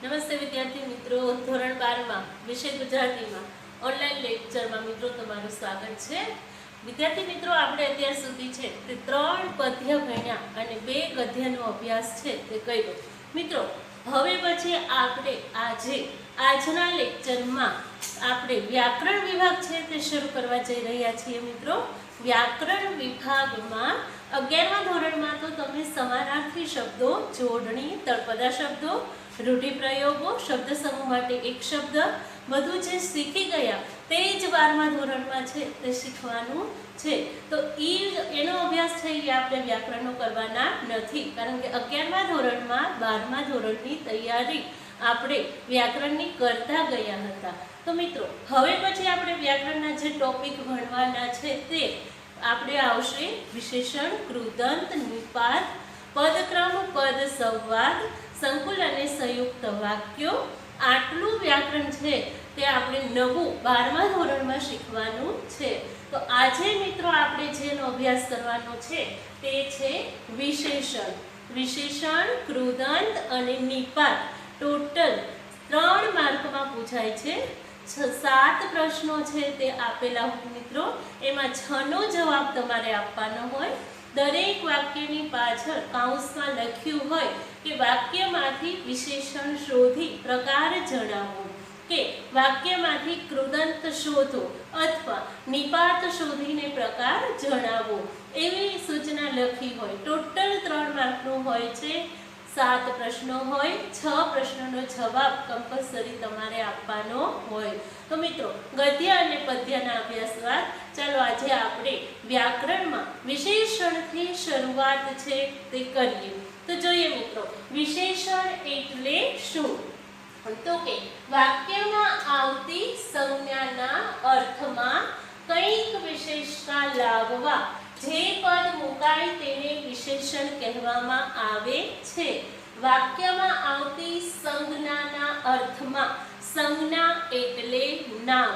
નમસ્તે વિદ્યાર્થી મિત્રો, ધોરણ 12 માં વિષય ગુજરાતીમાં ઓનલાઈન લેક્ચરમાં મિત્રો તમારું સ્વાગત છે। વિદ્યાર્થી મિત્રો, આપણે અત્યાર સુધી છે તે 3 પદ્ય ભણ્યા અને 2 ગદ્યનો અભ્યાસ છે તે કર્યો। મિત્રો, હવે પછી આપણે આજના લેક્ચરમાં આપણે વ્યાકરણ વિભાગ છે તે શરૂ કરવા જઈ રહ્યા છીએ। મિત્રો, વ્યાકરણ વિભાગમાં 11મા ધોરણમાં તો તમે સમાનાર્થી શબ્દો, જોડણી, તળપદા શબ્દો, રૂઢિપ્રયોગો, શબ્દ સમૂહ માટે એક શબ્દ બધું જે શીખી ગયા તે જ 12મા ધોરણમાં છે તે શીખવાનું છે। તો એનો અભ્યાસ છે એ આપણે વ્યાકરણનો કરવાના નથી, કારણ કે 11મા ધોરણમાં 12મા ધોરણની તૈયારી આપણે વ્યાકરણની કરતા ગયા હતા। તો મિત્રો, હવે પછી આપણે વ્યાકરણના જે ટોપિક ભણવાના છે તે આપણે આવશે વિશેષણ, કૃદંત, નિપાત, પદક્રમ, પદ સંવાદ, સંકુલ અને સંયુક્ત વાક્યો। આટલું વ્યાકરણ છે તે આપણે નવું 12મા ધોરણમાં શીખવાનું છે। તો આજે મિત્રો આપણે જેનો અભ્યાસ કરવાનો છે તે છે વિશેષણ, કૃદંત અને નિપાત। ટોટલ 3 માર્કમાં પૂછાય છે। 7 પ્રશ્નો છે તે આપેલા હોય મિત્રો, એમાં 6નો જવાબ તમારે આપવાનો હોય। દરેક વાક્યની પાછળ કૌંસમાં લખ્યું હોય કે વાક્યમાંથી વિશેષણ શોધી પ્રકાર જણાવો, કે વાક્યમાંથી કૃદંત શોધો અથવા નિપાત શોધીને પ્રકાર જણાવો, એવી સૂચના લખી હોય। ટોટલ 3 માર્કનું હોય છે। 7 પ્રશ્નો હોય, 6 પ્રશ્નોનો જવાબ કમ્પલસરી તમારે આપવાનો હોય। તો મિત્રો, ગદ્ય અને પદ્યના અભ્યાસ બાદ ચાલો આજે આપણે વ્યાકરણમાં વિશેષણથી શરૂઆત છે તે કરીએ। તો જોઈએ મિત્રો, વિશેષણ એટલે શું? તો કે વાક્યમાં આવતી સંજ્ઞાના અર્થમાં કંઈક વિશેષતા લાવવા જે પદ મુકાય તેને વિશેષણ કહેવામાં આવે છે। વાક્યમાં આવતી સંજ્ઞાના અર્થમાં, સંજ્ઞા એટલે નામ।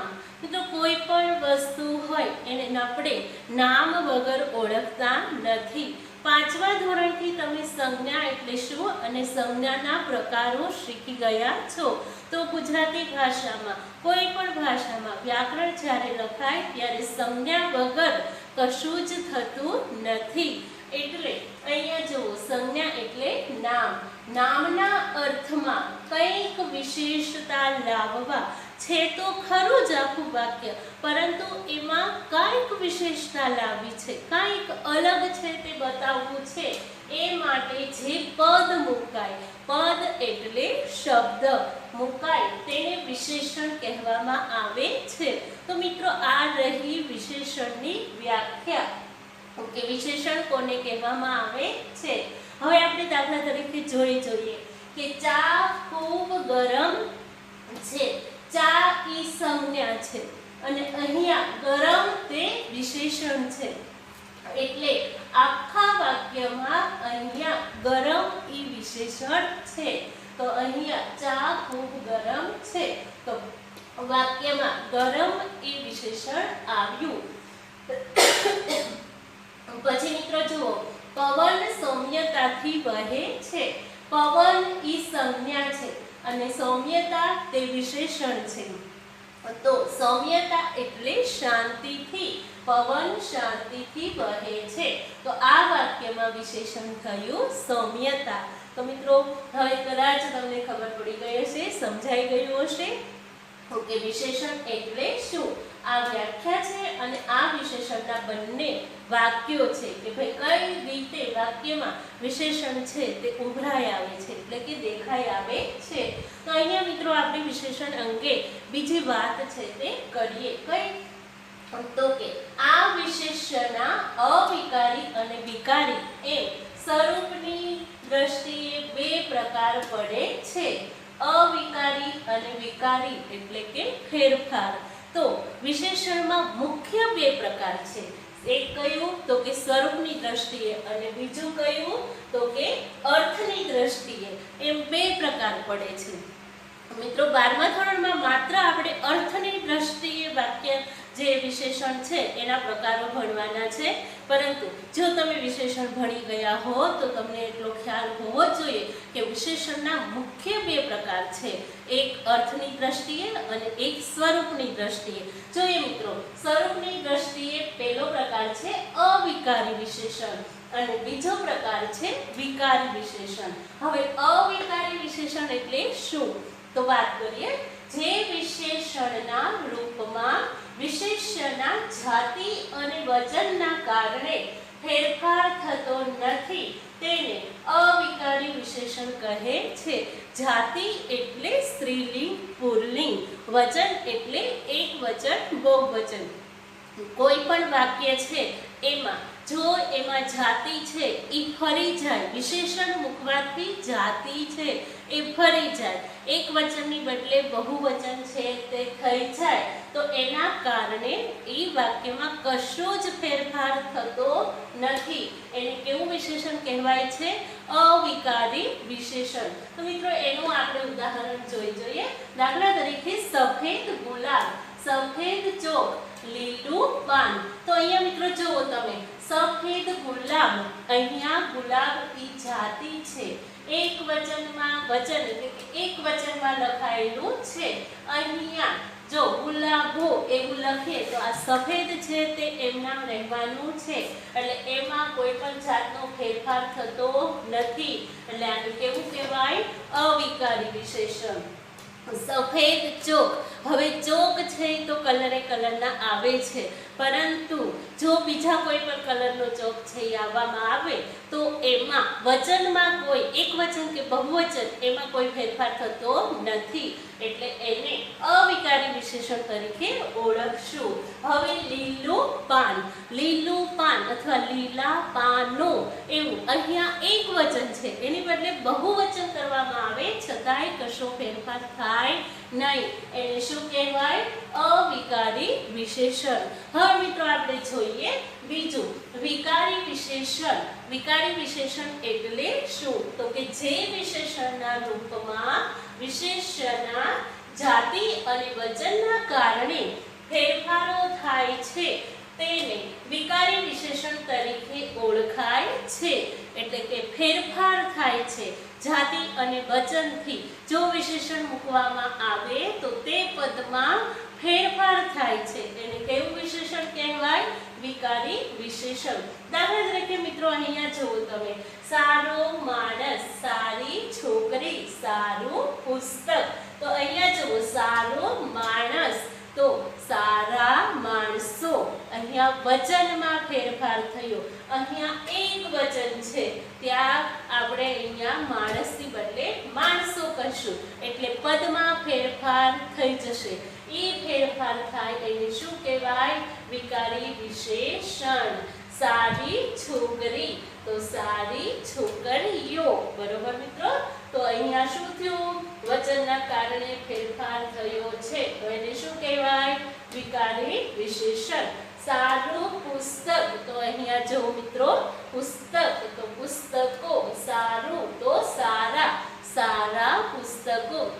તો કોઈ પણ વસ્તુ હોય એને આપણે નામ વગર ઓળખતા નથી। 5મા ધોરણથી તમે સંજ્ઞા એટલે શું અને સંજ્ઞાના પ્રકારો શીખી ગયા છો। તો ગુજરાતી ભાષામાં, કોઈ પણ ભાષામાં વ્યાકરણ જ્યારે લખાય ત્યારે સંજ્ઞા વગર કશું જ થતું નથી। એટલે અહીંયા જુઓ, સંજ્ઞા એટલે નામ, નામના અર્થમાં કંઈક વિશેષતા લાવવા છે તો ખરું જ આખું વાક્ય, પરંતુ એમાં કંઈક વિશેષતા લાવવી છે, કંઈક અલગ છે તે બતાવવું છે, એ માટે જે પદ મુકાય, પદ એટલે શબ્દ મુકાય તેને વિશેષણ કહેવામાં આવે છે। તો મિત્રો, આ રહી વિશેષણની વ્યાખ્યા, કે વિશેષણ કોને કહેવામાં આવે છે। હવે આપણે દાખલા તરીકે જોઈએ કે ચા ખૂબ ગરમ છે। ચા ઈ સંજ્ઞા છે અને અહીંયા ગરમ તે વિશેષણ છે, એટલે આખા વાક્યમાં અહીંયા ગરમ ઈ વિશેષણ છે। તો અહીંયા ચા ખૂબ ગરમ છે, તો વાક્યમાં ગરમ ઈ વિશેષણ આવ્યું। પછી મિત્રો જુઓ, પવન સૌમ્યતાથી વહે છે। પવન ઈ સંજ્ઞા છે અને સૌમ્યતા તે વિશેષણ છે। તો સૌમ્યતા એટલે શાંતિથી, પવન શાંતિથી વહે છે, તો આ વાક્યમાં વિશેષણ થયું સૌમ્યતા। તો મિત્રો, હવે કદાચ તમને ખબર પડી ગઈ હશે, સમજાઈ ગયું હશે કે વિશેષણ એટલે શું। આ વ્યાખ્યા છે અને આ વિશેષણના બંને વાક્યો છે કે ભાઈ કઈ રીતે વાક્યમાં વિશેષણ છે તે ઉભરાઈ આવે છે, એટલે કે દેખાઈ આવે છે। તો અહીંયા મિત્રો આપણે વિશેષણ અંગે બીજી વાત છે તે કરીએ। કઈ? તો કે આ વિશેષણના અવિકારી અને વિકારી એમ સ્વરૂપની દ્રષ્ટિએ 2 પ્રકાર પડે છે। અવિકારી અને વિકારી એટલે કે ફેરફાર। તો વિશેષણમાં મુખ્ય 2 પ્રકાર છે। એક કયું? તો કે સ્વરૂપની દ્રષ્ટિએ, અને બીજું કયું? તો કે અર્થની દ્રષ્ટિએ, એમ 2 પ્રકાર પડે છે। મિત્રો, 12મા ધોરણમાં માત્ર આપણે અર્થની દ્રષ્ટિએ વાક્ય જે વિશેષણ છે એના પ્રકારો ભણવાના છે। પરંતુ જો તમે વિશેષણ ભણી ગયા હો તો તમને એટલો ખ્યાલ હોવો જોઈએ કે વિશેષણના મુખ્ય બે પ્રકાર છે, એક અર્થની દ્રષ્ટિએ અને એક સ્વરૂપની દ્રષ્ટિએ। જોઈએ મિત્રો, સ્વરૂપની દ્રષ્ટિએ પહેલો પ્રકાર છે અવિકારી વિશેષણ અને બીજો પ્રકાર છે વિકારી વિશેષણ। હવે અવિકારી વિશેષણ એટલે શું? તો વાત કરીએ, જે વિશેષણના રૂપમાં વિશેષ્યના જાતિ અને વચનના કારણે ફેરફાર થતો નથી તેને અવિકારી વિશેષણ કહે છે। જાતિ એટલે સ્ત્રીલિંગ પુલ્લિંગ, વચન એટલે એકવચન બહુવચન। કોઈ પણ વાક્ય છે એમાં જો એમાં જાતિ છે એ ફરી જાય, વિશેષણ મૂકવાથી જાતિ છે એ ફરી જાય, એક વચનની બદલે બહુવચન છે તે થઈ જાય તો એના કારણે એ વાક્યમાં કશો જ ફેરફાર થતો નથી, એને કેવું વિશેષણ કહેવાય છે? અવિકારી વિશેષણ। તો મિત્રો એનું આપણે ઉદાહરણ જોઈએ। દાખલા તરીકે સફેદ ગુલાબ, સફેદ ચોક, લીલું પાન। તો અહીંયા મિત્રો જુઓ તમે, સફેદ ગુલાબ, અહીંયા ગુલાબ ની જાતિ છે, એક વચનમાં વચન એટલે કે એક વચનમાં લખાયેલું છે। અહીંયા જો ગુલાબો એવું લખીએ તો આ સફેદ છે તે એમનામ રહેવાનું છે, એટલે એમાં કોઈ પણ જાતનો ફેરફાર થતો નથી, એટલે આને કેવું કહેવાય? અવિકારી વિશેષણ। સફેદ ચોક, હવે ચોક છે તો કલરે કલરના આવે છે, પરંતુ જો બીજા કોઈ પણ કલરનો ચોક છે એ આવવામાં આવે તો એમાં વચનમાં કોઈ એક વચન કે બહુવચન એમાં કોઈ ફેરફાર થતો નથી, એટલે એને અવિકારી વિશેષણ તરીકે ઓળખશું। હવે લીલું પાન, લીલું પાન અથવા લીલા પાનો એવું અહીંયા એક વચન છે, એની બદલે બહુવચન કરવામાં આવે છતાંય કશો ફેરફાર થાય નહીં, એને શું કહેવાય? અવિકારી વિશેષણ। હવે મિત્રો આપણે જોઈએ બીજું વિકારી વિશેષણ। વિકારી વિશેષણ એટલે શું? તો કે જે વિશેષણના રૂપમાં વિશેષ્યના જાતિ અને વચનના કારણે ફેરફારો થાય છે તેને વિકારી વિશેષણ તરીકે ઓળખાય છે। એટલે કે ફેરફાર થાય છે જાતિ અને વચનથી, જો વિશેષણ મૂકવામાં આવે તો તે પદમાં ફેરફાર થાય છે, એને કેવું વિશેષણ કહેવાય? વિકારી વિશેષણ। દાખલા તરીકે મિત્રો અહીંયા જુઓ તમે, સારો માણસ, સારી છોકરી, સારું પુસ્તક। તો અહીંયા જુઓ, સારો માણસ તો સારા માણસો, અહીંયા વચનમાં ફેરફાર થયો, અહીંયા એક વચન છે ત્યાં આપણે અહીંયા માણસની બદલે માણસો કહીશું, એટલે પદમાં ફેરફાર થઈ જશે। એ ફેરફાર થાય એને શું કહેવાય? વિકારી વિશેષણ। સારી છોકરી તો સારી છોકરીઓ, બરોબર મિત્રો? તો અહીંયા શું થયું? વચનના કારણે ફેરફાર થયો છે, તો એને શું કહેવાય? વિકારી વિશેષણ। સારું પુસ્તક, તો અહીંયા જો મિત્રો, પુસ્તક તો પુસ્તકો, સારું તો સારા, સારા પુસ્તકો।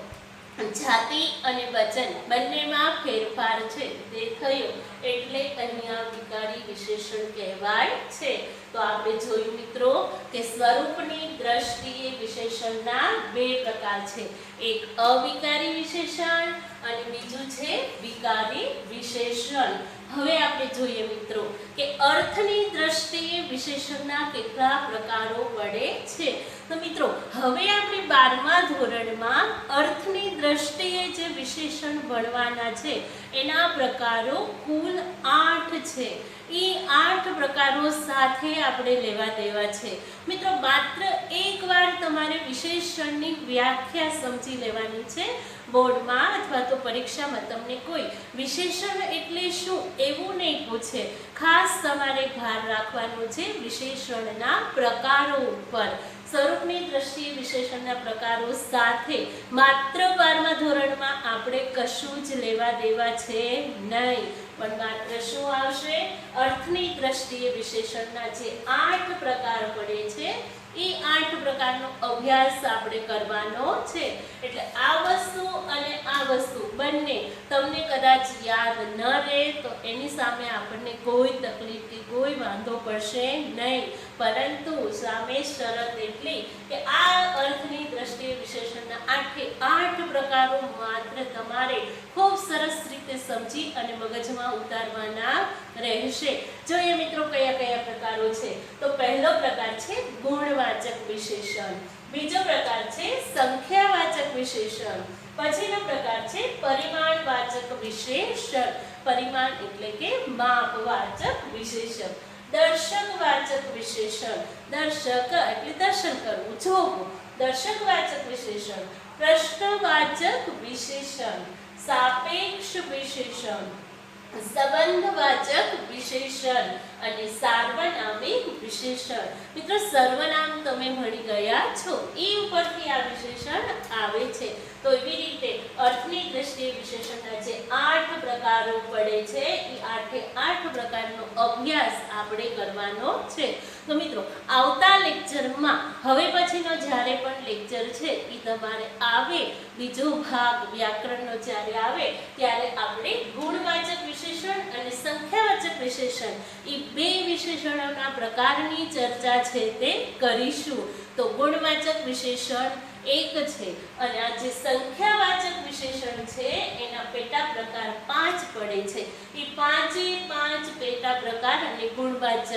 જાતિ અને વચન બંનેમાં ફેરફાર છે તે થયો એટલે અહીંયા વિકારી વિશેષણ કહેવાય છે। તો આપણે જોયું મિત્રો કે સ્વરૂપની દ્રષ્ટિએ વિશેષણના બે પ્રકાર છે, એક અવિકારી વિશેષણ અને બીજું છે વિકારી વિશેષણ। હવે આપણે જોઈએ મિત્રો કે અર્થની દ્રષ્ટિએ વિશેષણના કેટલા પ્રકારો પડે છે। તો મિત્રો હવે આપણે 12મા ધોરણમાં અર્થની દ્રષ્ટિએ જે વિશેષણ ભણવાના છે એના પ્રકારો કુલ 8 છે। એ 8 પ્રકારો સાથે આપણે લેવા દેવા છે। મિત્રો માત્ર એકવાર તમારે વિશેષણની વ્યાખ્યા સમજી લેવાની છે। બોર્ડમાં અથવા તો પરીક્ષામાં તમને કોઈ વિશેષણ એટલે શું એવું નહીં પૂછે, ખાસ તમારે ભાર રાખવાનું છે વિશેષણના પ્રકારો ઉપર। સ્વરૂપની દ્રષ્ટિએ વિશેષણના પ્રકારો સાથે માત્ર 12મા ધોરણમાં આપણે કશું જ લેવા દેવા છે નહીં, પણ માત્ર શું આવશે? અર્થની દ્રષ્ટિએ વિશેષણના જે 8 પ્રકાર પડે છે એ 8 પ્રકારનો અભ્યાસ આપણે કરવાનો છે. એટલે આ વસ્તુ અને આ વસ્તુ બંને તમને કદાચ યાદ ન રહે તો એની સામે આપણને કોઈ તકલીફ કે કોઈ વાંધો પડશે નહીં, પરંતુ સામે શરત એટલી કે આ અર્થની દ્રષ્ટિએ વિશેષણના 8 પ્રકારો માત્ર તમારે ખૂબ સરસ રીતે સમજી અને મગજમાં ઉતારવાના રહેશે. જોઈએ મિત્રો કયા કયા પ્રકારો છે. તો પહેલો પ્રકાર છે ગુણવાચક વિશેષણ, બીજો પ્રકાર છે સંખ્યાવાચક વિશેષણ, પછીનો પ્રકાર છે પરિમાણવાચક વિશેષણ, પરિમાણ એટલે કે માપવાચક વિશેષણ, દર્શકવાચક વિશેષણ, દર્શક એટલે દર્શન કરવું, જોવું, દર્શકવાચક વિશેષણ, પ્રશ્નવાચક વિશેષણ, સાપેક્ષ વિશેષણ, સંબંધવાચક વિશેષણ અને સાર્વનામિક વિશેષણ. મિત્રો સર્વનામ તમે ભણી ગયા છો, એ ઉપરથી આ વિશેષણ આવે છે. તો એવી રીતે અર્થની દ્રષ્ટિએ વિશેષણના જે 8 પ્રકારો પડે છે એ 8 પ્રકારનો અભ્યાસ આપણે કરવાનો છે. તો મિત્રો આવતા લેક્ચરમાં હવે પછીનો જ્યારે પણ લેક્ચર છે એ તમારે આવે, બીજો ભાગ વ્યાકરણનો જ્યારે આવે ત્યારે આપણે ગુણવાચક વિશેષણ અને સંખ્યાવાચક વિશેષણ એ બે વિશેષણોના પ્રકારની ચર્ચા છે તે કરીશું. તો ગુણવાચક વિશેષણ એક છે અને આ જે સંખ્યાવાચક વિશેષણ છે એના પેટા પ્રકાર 5 પડે છે. એ 5 પેટા પ્રકાર અને ગુણવાચક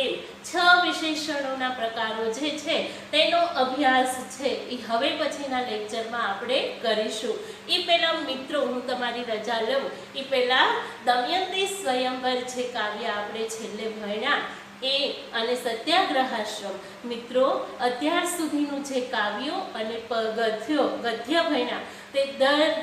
એમ 6 વિશેષણોના પ્રકારો જે છે તેનો અભ્યાસ છે એ હવે પછીના લેક્ચરમાં આપણે કરીશું. એ પહેલા મિત્રો હું તમારી રજા લઉં એ પહેલા દમયંતી સ્વયંવર જે કાવ્ય આપણે છેલ્લે ભણ્યા એ અને સત્યાગ્રહાશ્રમ, મિત્રો અત્યાર સુધીનું જે કાવ્યો અને ગદ્ય ભણ્યા તે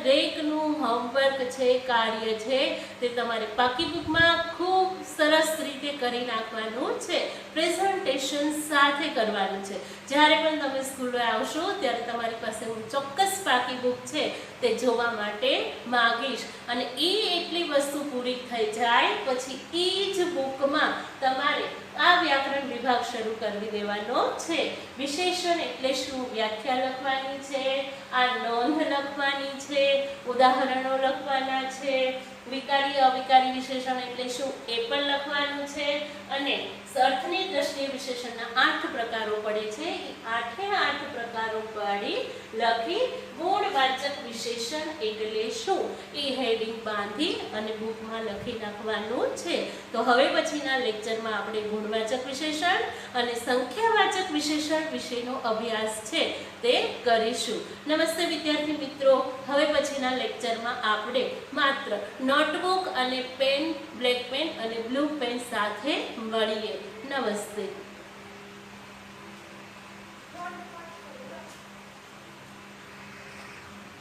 દરેકનું હોમવર્ક છે, કાર્ય છે, તે તમારે પાકી બુકમાં ખૂબ સરસ રીતે કરી નાખવાનું છે, પ્રેઝન્ટેશન સાથે કરવાનું છે. જ્યારે પણ તમે સ્કૂલે આવશો ત્યારે તમારી પાસે હું ચોક્કસ પાકી બુક છે તે જોવા માટે માંગીશ અને એ એટલી વસ્તુ પૂરી થઈ જાય પછી એ જ બુકમાં તમારે આ વ્યાકરણ વિભાગ શરૂ કરી દેવાનો છે. વિશેષણ એટલે શું, વ્યાખ્યા લખવાની છે, આ નોંધ લખવાની છે, ઉદાહરણો લખવાના છે, વિકારી અવિકારી વિશેષણ એટલે શું એ પણ લખવાનું છે અને અર્થની દ્રષ્ટિએ વિશેષણના 8 પ્રકારો પડે છે. એ 8 પ્રકારો પાડી લખી ગુણવાચક વિશેષણ એટલે શું એ હેડિંગ બાંધી અને બુકમાં લખી નાખવાનું છે. તો હવે પછીના લેક્ચરમાં આપણે ગુણવાચક વિશેષણ અને સંખ્યાવાચક વિશેષણ વિશેનો અભ્યાસ છે તે કરીશું. નમસ્તે વિદ્યાર્થી મિત્રો, હવે પછીના લેક્ચરમાં આપણે માત્ર નોટબુક અને પેન, બ્લેક પેન અને બ્લુ પેન સાથે મળીએ. નમસ્તે.